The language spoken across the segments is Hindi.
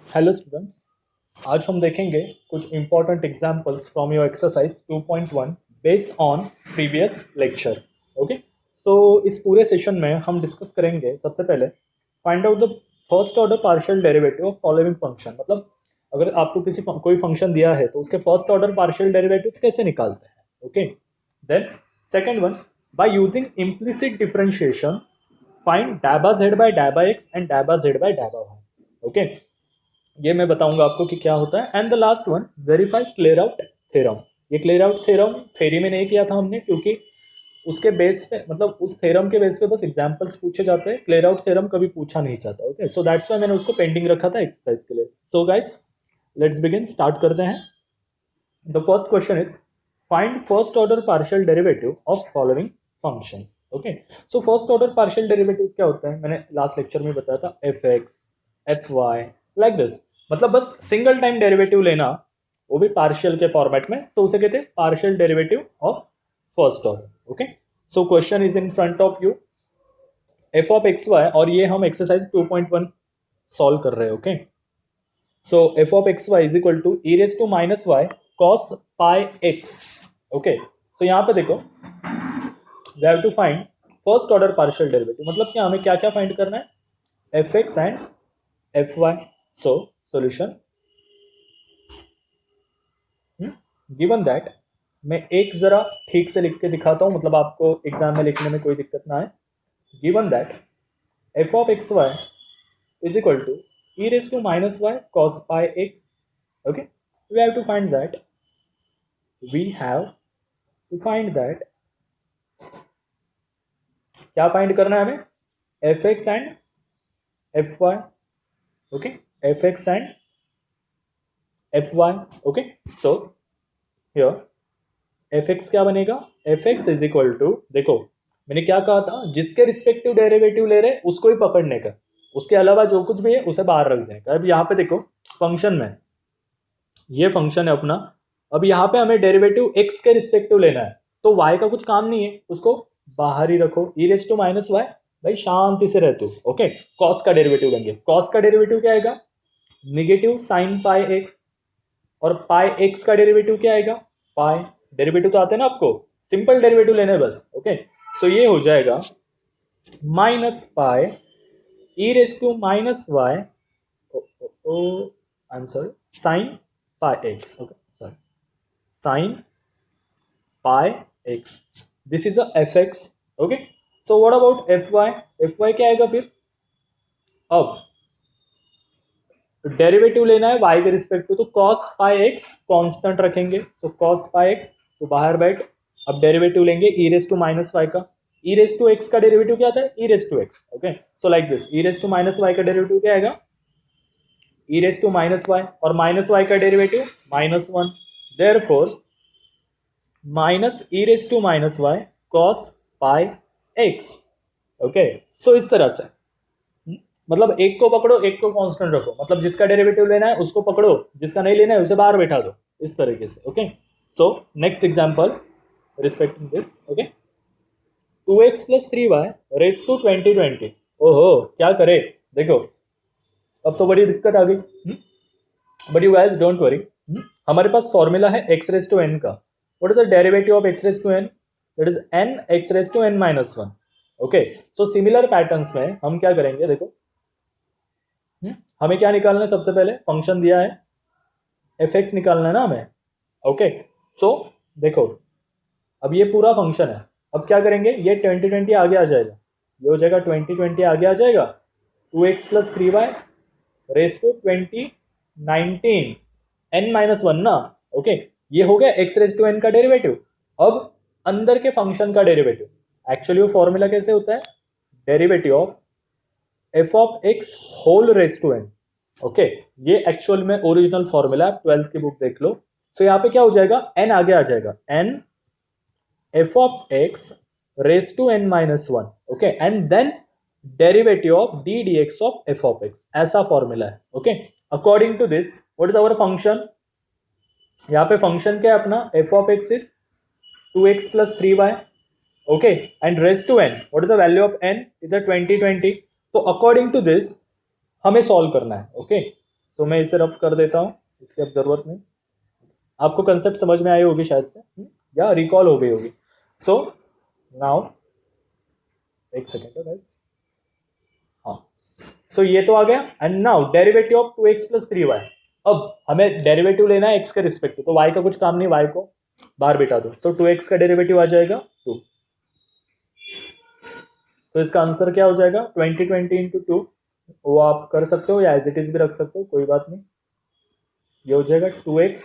हेलो स्टूडेंट्स, आज हम देखेंगे कुछ important examples from your exercise 2.1 based on previous lecture. Okay, so इस पूरे सेशन में हम डिस्कस करेंगे सबसे पहले find out the first order partial derivative of following function. मतलब अगर आपको कोई फंक्शन दिया है तो उसके फर्स्ट ऑर्डर पार्शियल डेरिवेटिव्स कैसे निकालते हैं। Okay, then second one, by using implicit differentiation find डैबा जेड बाय डैबा एक्स एंड डैबा जेड बाय डैबा वाई। ओके, ये मैं बताऊंगा आपको कि क्या होता है। And the last one, verify Clairaut theorem. ये क्लियर आउट थ्योरम थ्योरी में नहीं किया था हमने, क्योंकि उसके बेस पे मतलब उस थ्योरम के बेस पे बस एग्जांपल्स पूछे जाते हैं, क्लियर आउट थ्योरम कभी पूछा नहीं जाता। ओके, सो दैट्स व्हाई मैंने उसको पेंडिंग रखा था एक्सरसाइज के लिए। So guys, let's begin, start करते हैं। The first question is find first order partial derivative of following functions. Okay, so first order partial derivatives क्या होता है, मैंने लास्ट लेक्चर में बताया था, F X, F Y, like this. मतलब बस सिंगल टाइम डेरिवेटिव लेना, वो भी पार्शियल के फॉर्मेट में, सो उसे कहते हैं partial derivative of first order. Okay, so question is in front of you, F of x Y, और ये हम एक्सरसाइज 2.1 सॉल्व कर रहे हैं। Okay, so f of xy is equal to e raised to minus y cos pi x. Okay, so यहाँ पे देखो, we have to find first order partial derivative। मतलब क्या हमें क्या क्या फाइंड करना है, fx and fy। so solution given that, मैं एक जरा ठीक से लिख के दिखाता हूँ, मतलब आपको एग्जाम में लिखने में कोई दिक्कत ना आए। given that f of xy is equal to e raised to minus y cos pi x। okay, we have to find that, we have to find that, क्या फाइंड करना है हमें, F X and F Y. Okay, F X and F Y. Okay, so here F X क्या बनेगा, F X is equal to, देखो मैंने क्या कहा था, जिसके रिस्पेक्टिव डेरिवेटिव ले रहे उसको ही पकड़ने का, उसके अलावा जो कुछ भी है उसे बाहर रख देने का। अब यहाँ पे देखो फंक्शन में, ये फंक्शन है अपना, अब यहाँ पे हमें डेरिवेटिव एक्स के रिस्पेक्टिव लेना है, तो वाई का कुछ काम नहीं है, उसको बाहर ही रखो, ई रेस टू माइनस वाई, भाई शांति से रह तू। ओके, कॉस का डेरिवेटिव लेंगे, कॉस का डेरिवेटिव क्या आएगा, निगेटिव साइन पाई एक्स, और पाई एक्स का डेरिवेटिव क्या आएगा, पाई। डेरिवेटिव तो आते हैं ना आपको, सिंपल डेरिवेटिव लेने बस। ओके, सो ये हो जाएगा minus pi e raise to minus Y, answer sine pi x. Okay, sorry, sin pi x, this is a fx। okay, so what about fy, fy क्या आएगा फिर, अब डेरिवेटिव लेना है y के रिस्पेक्ट तो cos pi x कांस्टेंट रखेंगे, so cos pi x तो बाहर बैठ। अब डेरिवेटिव लेंगे e raise to minus y का, e रेस टू x का डेरिवेटिव क्या आता है, e raise to x। Okay, so like this, e raise to minus y का डेरिवेटिव क्या आएगा, e raise to minus y, और माइनस वाई का derivative -1, therefore minus e raise to minus y cos pi x. Okay, so इस तरह से, मतलब एक को पकड़ो एक को कांस्टेंट रखो, मतलब जिसका डेरिवेटिव लेना है उसको पकड़ो, जिसका नहीं लेना है उसे बाहर बैठा दो, इस तरीके से। Okay, so next example respecting this. Okay, 2x plus 3y raise to 2020। ओहो, क्या करे, देखो अब तो बड़ी दिक्कत आ गई, but you guys don't worry, हमारे पास फॉर्मूला है x रेस टू n का। What is the derivative of x raise to n, that is n x raise to n minus 1। Okay, so similar patterns में हम क्या करेंगे, देखो हमें क्या निकालना है, सबसे पहले फंक्शन दिया है एफ एक्स निकालना है ना हमें। ओके, सो देखो अब ये पूरा फंक्शन है, अब क्या करेंगे, ये 2020 आगे आ जाएगा, ये हो जाएगा 2020 आगे आ जाएगा, 2x plus 3y raise to 2019 n minus 1 ना। ओके, ये हो गया x रेस टू n का डेरिवेटिव। अब अंदर के फंक्शन का डेरिवेटिव, एक्चुअली वो फॉर्मूला कैसे होता है, derivative of f of x whole raise to n। Okay, ये एक्चुअल में ओरिजिनल फॉर्मूला, आप 12th की बुक देख लो। सो यहाँ पे क्या हो जाएगा, n आगे आ जाएगा, n f of x raise to n minus 1। Okay, and then derivative of d dx of f of x, ऐसा फॉर्मूला है। Okay, according to this what is our function, यहाँ पे फंक्शन क्या है अपना, f of x is 2x plus 3y। Okay, and raise to n, what is the value of n, is a 2020। तो अकॉर्डिंग टू दिस हमें सॉल्व करना है। ओके, सो मैं इसे रफ कर देता हूँ, इसकी अब ज़रूरत नहीं। आपको कंसेप्ट समझ में आई होगी शायद से, या रिकॉल हो गई होगी। सो नाउ एक सेकेंड गाइस, हाँ। सो ये तो आ गया। And now derivative of 2x plus 3y। अब हमें डेरिवेटिव लेना है x के रिस्पेक्ट, तो y का कुछ काम नहीं, y को बाहर बिठा दो। सो 2x का डेरिवेटिव आ जाएगा 2। तो इसका आंसर क्या हो जाएगा, 20 इंटू 2। वो आप कर सकते हो या एज इट इज भी रख सकते हो, कोई बात नहीं। ये हो जाएगा 2x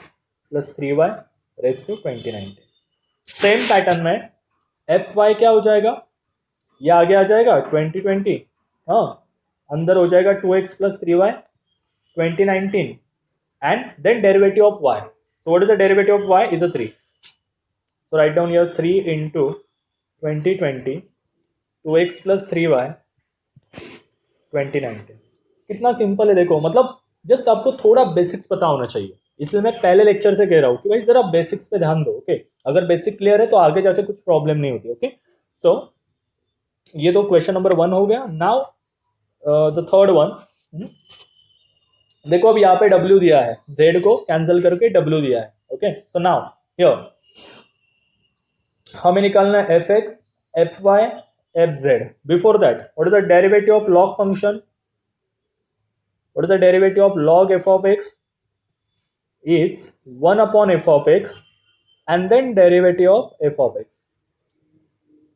plus 3y raise to 2090। Same pattern में fy क्या हो जाएगा, ये आगे आ जाएगा 2020, हाँ, अंदर हो जाएगा 2x plus 3y 2019 and then derivative of y. So what is the derivative of y? Is a 3. So write down here 3 into 2020 2x plus 3y 2019। कितना सिंपल है देखो, मतलब जस्ट आपको थोड़ा बेसिक्स पता होना चाहिए, इसलिए मैं पहले लेक्चर से कह रहा हूँ कि भाई जरा बेसिक्स पे ध्यान दो। ओके, अगर बेसिक क्लियर है तो आगे जाके कुछ प्रॉब्लम नहीं होती। ओके, सो ये तो क्वेश्चन नंबर 1 हो गया। नाउ द थर्ड वन, देखो अब यहाँ पे W दिया है, Z को कैंसिल करके W दिया है। ओके, सो नाउ हियर हमें निकालना है fx, fy, fz। Before that what is the derivative of log function, what is the derivative of log f of x is 1 upon f of x and then derivative of f of x।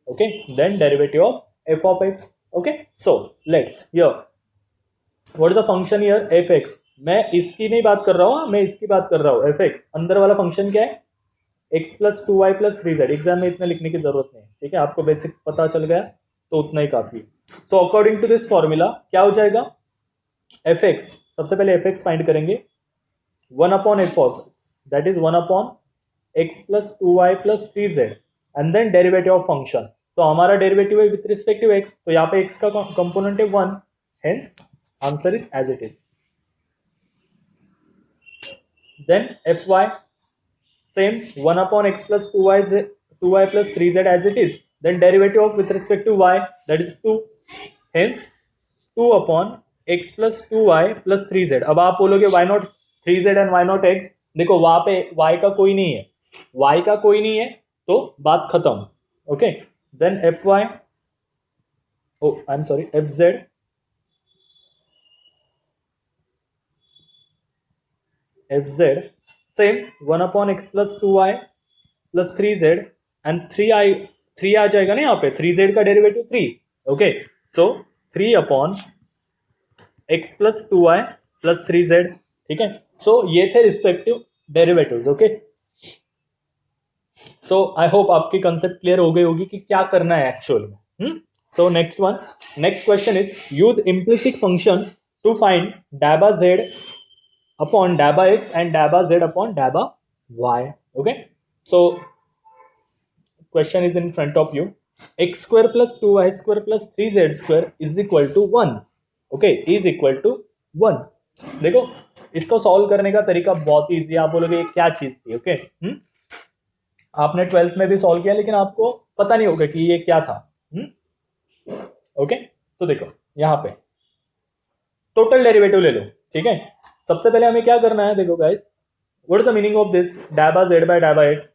okay, then derivative of f of x। okay, so let's here what is the function here fx। मैं इसकी नहीं बात कर रहा हूँ, मैं इसकी बात कर रहा हूँ। fx अंदर वाला फंक्शन क्या है, x plus 2y plus 3z। Exam में इतना लिखने की जरूरत नहीं है, ठीक है, आपको बेसिक्स पता चल गया तो उतना ही काफी। So according to this formula क्या हो जाएगा, fx, सबसे पहले fx फाइंड करेंगे 1 upon f of x, that is 1 upon x plus 2y plus 3z and then derivative of function. तो हमारा डेरिवेटिव है विथ रिस्पेक्ट टू x, तो यहाँ पे x का कंपोनेंट है 1, hence answer is as it is. Then fy same 1 upon x plus 2y plus 3z as it is, then derivative of with respect to y, that is 2, hence 2 upon x plus 2y plus 3z। अब आप बोलोगे why not 3z and why not x, देखो वहां पे y का कोई नहीं है, y का कोई नहीं है तो बात खत्म। Okay, then fy, oh I'm sorry, fz same 1 upon x plus 2y plus 3z and 3 आ जाएगा ना यहाँ पे, 3z का derivative 3। Okay, so 3 upon x plus 2y plus 3z। ठीक है, सो ये थे respective derivatives. Okay, so I hope आपकी कंसेप्ट क्लियर हो गई होगी कि क्या करना है एक्चुअल में। So next one, next question is use implicit function to find डाबा z upon dabba x and dabba z upon dabba y। okay, so question is in front of you, x square plus 2y square plus 3z square is equal to 1। okay, is equal to 1। देखो इसको सॉल्व करने का तरीका बहुत इजी है। आप बोलोगे क्या चीज थी, ओके, आपने 12th में भी सॉल्व किया लेकिन आपको पता नहीं होगा कि ये क्या था। ओके, सो देखो यहाँ पे टोटल डेरिवेटिव ले लो। ठीक है, सबसे पहले हमें क्या करना है, देखो guys, what is the meaning of this डाबा z बाय डाबा x।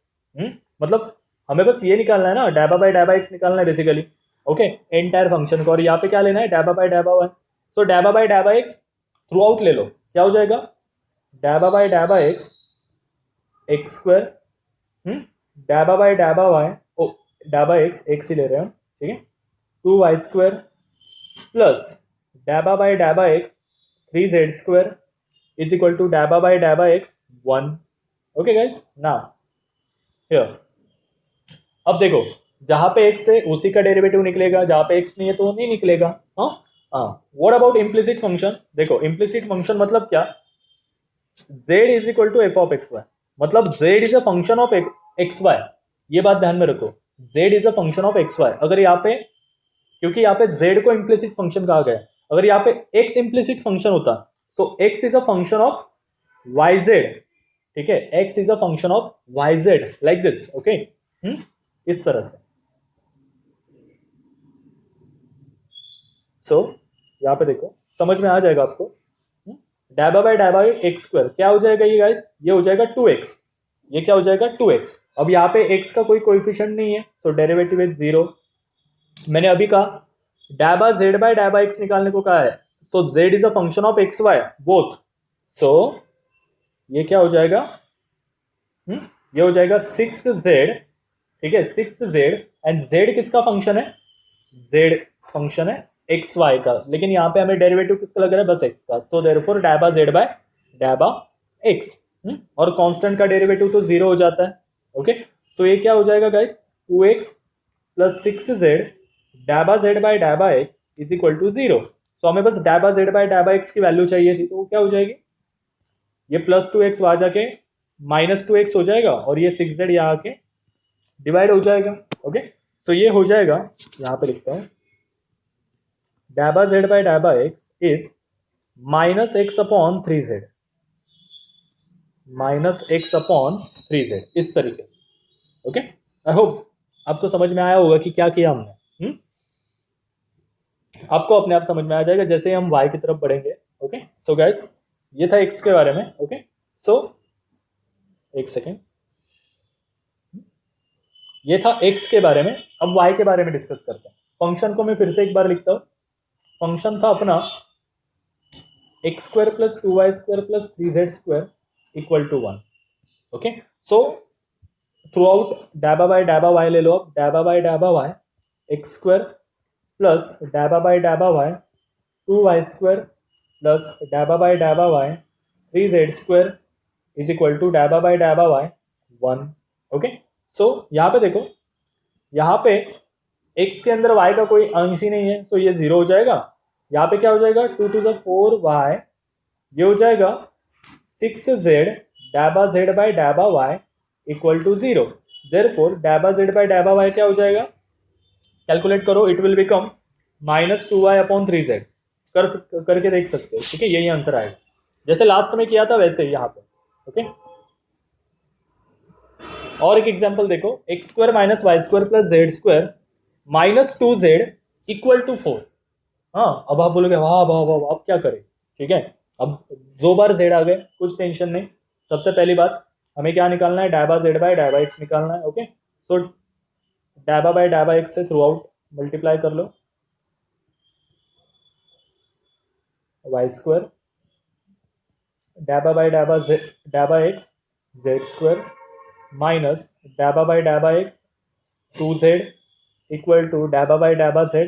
मतलब हमें बस ये निकालना है ना, डाबा बाय डाबा x निकालना है बेसिकली। ओके, एंटायर फंक्शन को, और यहाँ पे क्या लेना है, डाबा बाय डाबा y। सो डाबा बाय डाबा x थ्रू आउट ले लो, क्या हो जाएगा, डाबा बाय डाबा x एक्स स्क्वायर, डाबा बाय डाबा y, ओ डाबा x ही ले रहे हैं हम, ठीक है, 2y स्क्वायर प्लस डाबा बाय डाबा x 3z square is equal to dabba by dabba x 1। okay guys, now here अब देखो जहां पे x है उसी का डेरिवेटिव निकलेगा, जहां पे x नहीं है तो नहीं निकलेगा। हाँ हाँ, व्हाट अबाउट इम्प्लिसिट फंक्शन, देखो इम्प्लिसिट फंक्शन मतलब क्या, z is equal to F of x Y, मतलब z is a function of x Y. ये बात ध्यान में रखो, z is a function of x Y. अगर यहाँ पे, क्योंकि यहाँ पे z को इम्प्लिसिट फंक्शन कहा गया है, अगर यहाँ पे x इम्प्लिसिट फंक्शन होता so x is a function of yz। ठीक है, x is a function of yz like this। okay, इस तरह से। so यहाँ पे देखो समझ में आ जाएगा आपको, डैबा बाय डैबा एक्स स्क्वायर क्या हो जाएगा ये गाइस, ये हो जाएगा 2x, ये क्या हो जाएगा 2x। अब यहाँ पे x का कोई कोएफिशिएंट नहीं है, सो डेरिवेटिव इज 0। मैंने अभी कहा डैबा z बाय डैबा x निकालने को कहा है, so z is a function of x y both, so ये क्या हो जाएगा, ये हो जाएगा 6z, ठीक है 6z, एंड z किसका फंक्शन है, z फंक्शन है एक्स वाई का, लेकिन यहाँ पे हमें डेरिवेटिव किसका लग रहा है, बस x का, सो देयरफॉर डैबा z बाय डैबा x, और कांस्टेंट का डेरिवेटिव तो 0 हो जाता है। ओके, सो ये क्या हो जाएगा गाइस, 2x प्लस 6z डैबा z बाय डैबा x is equal to 0। So हमें बस डैबा z बाय डैबा x की वैल्यू चाहिए थी, तो वो क्या हो जाएगी, ये प्लस 2x वहां जाके माइनस 2x हो जाएगा, और ये 6z यहाँ आके डिवाइड हो जाएगा। ओके, सो ये हो जाएगा, यहाँ पे लिखता हूँ डैबा z बाय डैबा x is minus x upon 3z, minus x upon 3z, इस तरीके से। ओके, आई होप आपको समझ में आया होगा कि क्या किया हमने। आपको अपने आप समझ में आ जाएगा जैसे ही हम y की तरफ बढ़ेंगे। ओके, सो गाइस ये था x के बारे में। ओके, सो एक सेकेंड, ये था x के बारे में, अब y के बारे में डिस्कस करते हैं। फंक्शन को मैं फिर से एक बार लिखता हूँ, फंक्शन था अपना x square plus 2y square plus 3z square equal to 1। Okay, so throughout डैबा बाय डैबा y ले लो, अब डैबा बाय डैबा y एक्स स्क्वायर प्लस डैबा बाय डैबा y 2y स्क्वायर प्लस डैबा बाय डैबा y 3z square is equal to डैबा बाय डैबा y 1। ओके, सो यहाँ पे देखो, यहाँ पे x के अंदर y का कोई अंश ही नहीं है, सो ये 0 हो जाएगा। यहाँ पे क्या हो जाएगा, 2 to the 4y, ये हो जाएगा 6z डैबा z बाय डैबा y इक्वल टू 0। देयरफॉर डैबा z बाय डैबा y क्या हो जाएगा, कैलकुलेट करो, it will become minus 2y upon 3z, करके देख सकते हो। ठीक है, यही आंसर आएगा, जैसे लास्ट में किया था वैसे ही यहाँ पे। ओके, और एक एग्जांपल देखो, x square minus y square plus z square minus 2z equal to 4। हाँ, अब आप बोलोगे वाह वाह वाह, अब क्या करें। ठीक है, अब 2 बार z आ गए, कुछ टेंशन नहीं। सबसे पहली बात हमें क्या निकालना है, डैबा z बाय डैबा x निकालना है। ओके, सो डैबा बाय डैबा x से थ्रू आउट मल्टीप्लाई कर लो, वाई स्क्वायर डैबा बाय डैबा डैबा x जेड स्क्वायर माइनस डैबा बाय डैबा x 2z इक्वल टू डैबा बाय डैबा z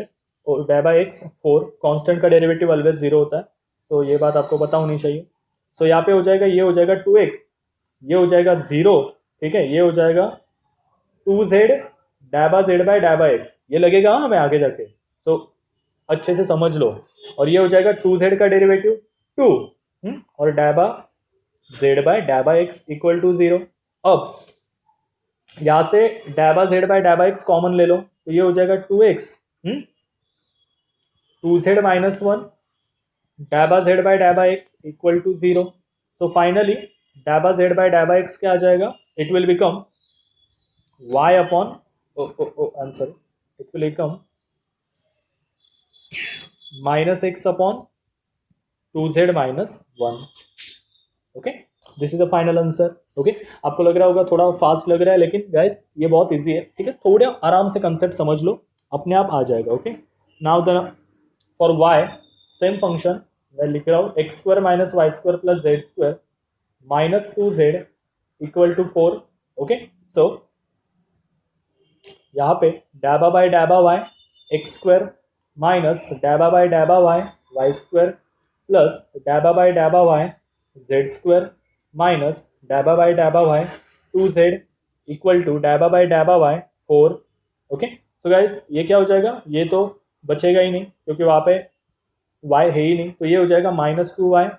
और डैबा x 4। कांस्टेंट का डेरिवेटिव ऑलवेज 0 होता है, सो ये बात आपको पता होनी चाहिए। सो यहाँ पे हो जाएगा, ये हो जाएगा 2x, ये हो जाएगा 0। ठीक है, ये हो जाएगा 2z डैबा z बाय डैबा x, ये लगेगा हमें आगे जाके, सो अच्छे से समझ लो। और ये हो जाएगा 2z का डेरिवेटिव 2, और डैबा z बाय डैबा x इक्वल टू 0। अब यहाँ से डैबा z बाय डैबा x कॉमन ले लो, तो ये हो जाएगा 2x 2z माइनस 1 डैबा z बाय डैबा x equal to 0। So finally डैबा z बाय डैबा x क्या आ जाएगा, it will become y upon answer, it will become minus x upon 2z minus 1। Okay, this is the final answer. Okay, आपको लग रहा होगा थोड़ा फास्ट लग रहा है, लेकिन गाइस ये बहुत इजी है। ठीक है, थोड़ा आराम से कंसेप्ट समझ लो, अपने आप आ जाएगा। Okay, now the for y same function मैं लिख रहा हूँ, x square minus y square plus z square minus 2z equal to 4। Okay, so यहाँ पे डैबा बाय डैबा y एक्स स्क्वायर माइनस डैबा बाय डैबा y वाई स्क्वायर प्लस डैबा बाय डैबा y जेड स्क्वायर माइनस डैबा बाय डैबा y 2z इक्वल टू डैबा बाय डैबा y 4। ओके, सो गाइज ये क्या हो जाएगा, ये तो बचेगा ही नहीं क्योंकि वहाँ पे y है ही नहीं, तो ये हो जाएगा माइनस 2y,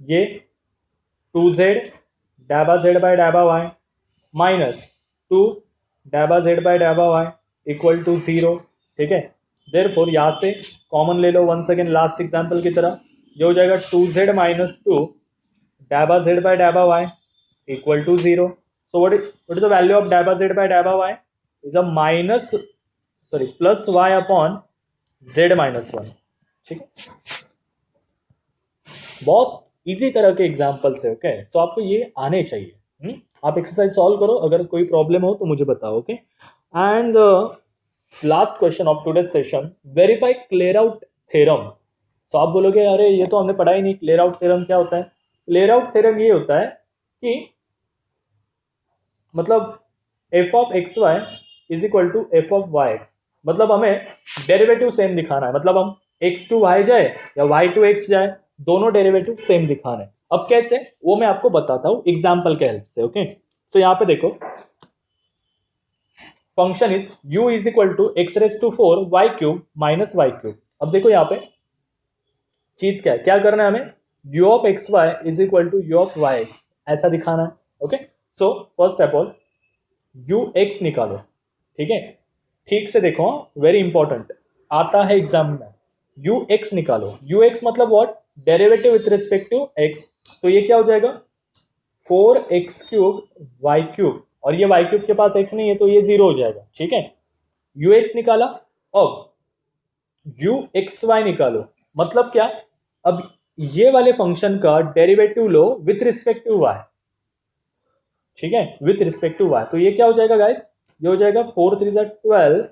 ये 2z डैबा z बाय डैबा y माइनस 2 डैबा z बाय डैबा y इक्वल टू 0। ठीक है, देयरफॉर यहाँ से कॉमन ले लो वन सेकेंड, लास्ट एग्जाम्पल की तरह, ये हो जाएगा 2z माइनस 2 डैबा z बाय डैबा y equal to 0। So what is the value of डैबा z बाय डैबा y is a minus plus y upon z minus 1। ठीक है, बहुत इजी तरह के एग्जाम्पल्स है। ओके, सो आपको ये आने चाहिए। आप एक्सरसाइज सॉल्व करो, अगर कोई प्रॉब्लम हो तो मुझे बताओ। Okay, and last question of today session, verify Clairaut theorem. So आप बोलोगे अरे ये तो हमने पढ़ा ही नहीं, क्लियर आउट थ्योरम क्या होता है? क्लियर आउट थ्योरम ये होता है कि मतलब f of x y is equal to F of y x, मतलब हमें डेरिवेटिव सेम दिखाना है। मतलब हम एक्स टू वाई जाए या वाई टू एक्स जाए, दोनों डेरिवेटिव सेम दिखाना है। अब कैसे, वो मैं आपको बताता हूं एग्जाम्पल के हेल्प से। ओके, सो यहाँ पे देखो, function is u is equal to x raise to 4 y cube minus y cube. अब देखो यहाँ पे चीज क्या है, क्या करना है हमें, u of x y is equal to u of y x, ऐसा दिखाना है। Okay, so first of all u x निकालो। ठीक है, ठीक से देखो, वेरी इंपॉर्टेंट आता है एग्जाम में। यू एक्स निकालो, यू एक्स मतलब what, derivative with respect to x. तो ये क्या हो जाएगा, 4x क्यूब वाई क्यूब, और ये वाई क्यूब के पास x नहीं है तो ये 0 हो जाएगा। ठीक है, यू एक्स निकाला। अब यू एक्स वाई निकालो, मतलब क्या, अब ये वाले फंक्शन का डेरिवेटिव लो विथ रिस्पेक्ट टू वाई। ठीक है, विथ रिस्पेक्ट टू वाई, तो ये क्या हो जाएगा गाइस, ये हो जाएगा 4 3 12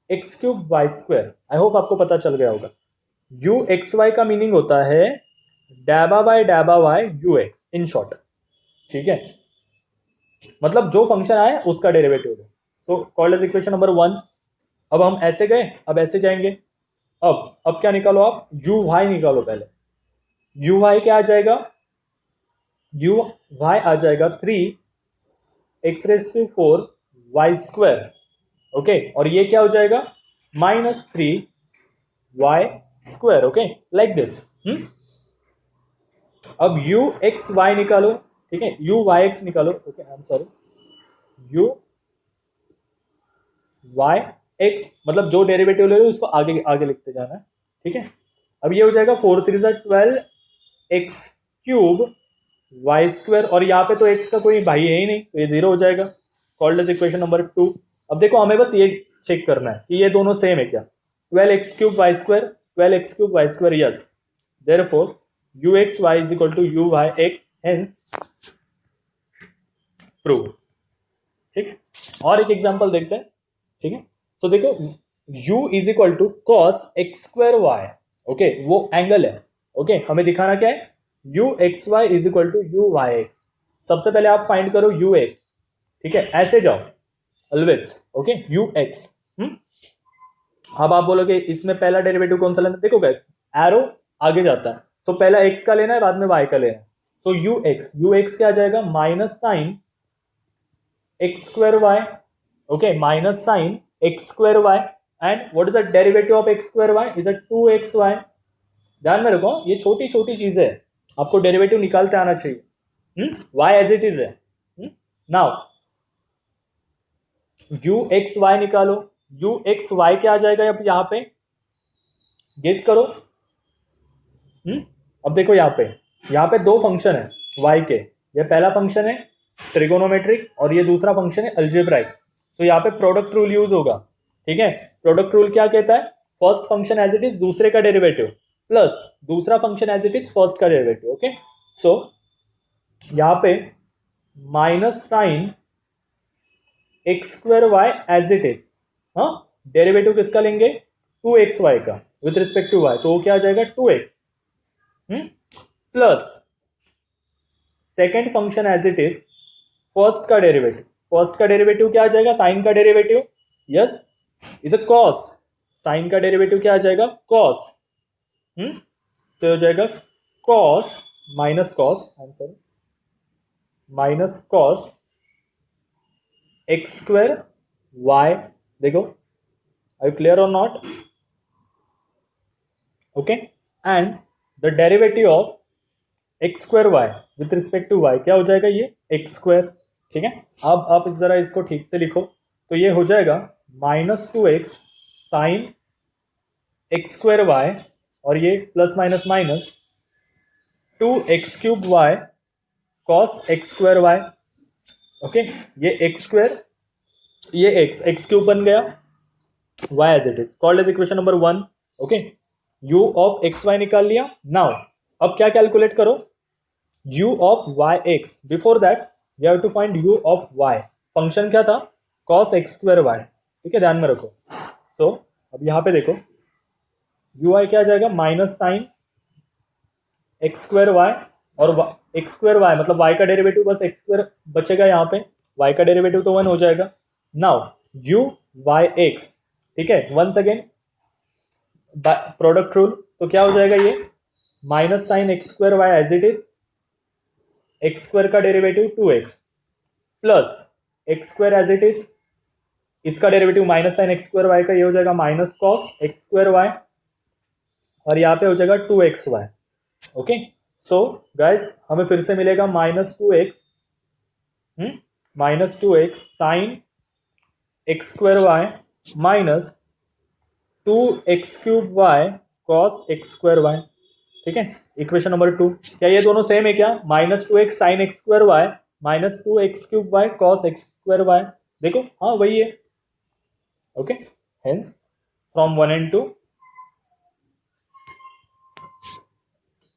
x cube y square. I hope आपको पता चल गया होगा। यू एक्स वाई का मीनिंग होता है डैबा y u x, in short. ठीक है, मतलब जो फंक्शन आए उसका डेरिवेटिव है। So called as equation number 1। अब हम ऐसे गए, अब ऐसे जाएंगे। अब क्या निकालो आप, यू वाई निकालो पहले। यू वाई क्या आ जाएगा, यू वाई आ जाएगा 3x⁴ वाई स्क्वायर। ओके, और ये क्या हो जाएगा, -3 y square. Okay, like this. अब यू एक्स वाई निकालो। ठीक है, यू वाई एक्स निकालो। Okay, I am sorry, u y x मतलब जो डेरिवेटिव ले लो उसको आगे आगे लिखते जाना है। ठीक है, अब ये हो जाएगा 4 3 12 एक्स क्यूब वाई स्क्वायर, और यहाँ पे तो एक्स का कोई भाई है ही नहीं तो ये 0 हो जाएगा। Called as equation number 2। अब देखो हमें बस ये चेक करना है कि ये दोनों सेम है क्या। 12x cube y square, 12x cube y square, yes, therefore u x y is equal to u y x, hence prove. ठीक है, और एक एग्जांपल देखते हैं। ठीक है, सो देखो, u is equal to cos x square y. Okay, वो एंगल है। ओके, हमें दिखाना क्या है, u x y is equal to u y x. सबसे पहले आप फाइंड करो u एक्स। ठीक है, ऐसे जाओ ऑलवेज। Okay, u x. अब आप बोलोगे इसमें पहला डेरिवेटिव कौन सा लेना, देखो गाइस एरो आगे जाता है, सो पहला x का लेना है बाद में y का लेना है। सो यू एक्स क्या आ जाएगा, minus sine x square y. Okay, minus sine x square y, and what is the derivative of x square y, is a 2x y. ध्यान में रखो, ये छोटी छोटी चीजें है, आपको डेरिवेटिव निकालते आना चाहिए। वाई एज इट इज है। नाउ यू एक्स वाई निकालो, यू एक्स वाई क्या आ जाएगा, अब यहाँ पे गेस करो। अब देखो यहाँ पे दो फंक्शन है y के, ये पहला फंक्शन है ट्रिगोनोमेट्रिक और ये दूसरा फंक्शन है अल्जेब्राइक। तो यहाँ पे प्रोडक्ट रूल यूज होगा। ठीक है, प्रोडक्ट रूल क्या कहता है, first function as it is दूसरे का डेरिवेटिव प्लस दूसरा function as it is first का डेरिवेटिव। ओके, सो यहाँ पे minus sine x square y as it is, हाँ, डेरिवेटिव किसका लेंगे, 2xy का विथ रिस्पेक्ट टू y, तो वो क्या आ जाएगा 2x plus second function as it is first का डेरिवेटिव। फर्स्ट का डेरिवेटिव क्या आ जाएगा, साइन का derivative, yes, is a cos. Sine का डेरिवेटिव क्या आ जाएगा, कॉस। तो हो जाएगा cos minus cos, I am sorry, minus cos x square y. देखो, आर यू क्लियर और not? Okay, and the derivative of x square y with respect to y क्या हो जाएगा, ये एक्स स्क्वायर। ठीक है, अब आप जरा इसको ठीक से लिखो, तो ये हो जाएगा -2x sine x square y, और ये plus minus minus 2x cube y cos x square y. Okay, ये एक्स स्क्वायर, ये एक्स क्यूब बन गया, y as it is, called as equation number 1। Okay, u of x y निकाल लिया। नाउ अब क्या कैलकुलेट करो, u of y x, before that we have to find u of y। Function क्या था, cos x स्क्वायर वाई, ठीक है, ध्यान में रखो। सो अब यहाँ पे देखो ui क्या आ जाएगा, minus sine x square y, और एक्स स्क्वायर वाई मतलब y का डेरिवेटिव बस एक्स स्क्वायर बचेगा यहाँ पे, y का डेरिवेटिव तो 1 हो जाएगा। नाउ u y x, ठीक है, वंस अगेन प्रोडक्ट रूल, तो क्या हो जाएगा ये, minus sine x square y as it is, x square का derivative 2x plus x square as it is, इसका derivative minus sine x square y का ये हो जाएगा minus cos x square y, और यहाँ पे हो जाएगा 2xy। ओके, सो गाइज हमें फिर से मिलेगा minus two x sine x square y minus 2x cube y cos x square y, ठीक है। इक्वेशन नंबर 2, क्या ये दोनों सेम है क्या, -2x sine x square y minus 2x cube y cos x square y, देखो हाँ वही है। Okay, hence from 1 and 2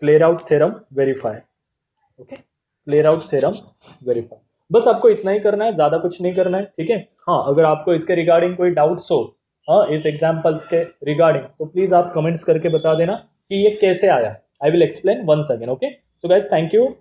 Clairaut theorem verify. Okay, Clairaut theorem verify, बस आपको इतना ही करना है, ज्यादा कुछ नहीं करना है, ठीक है। हाँ, अगर आपको इसके रिगार्डिंग कोई डाउट्स हो, हाँ इस एग्जाम्पल्स के रिगार्डिंग, तो प्लीज आप कमेंट्स करके बता देना कि ये कैसे आया। I will explain once again. Okay, so guys thank you.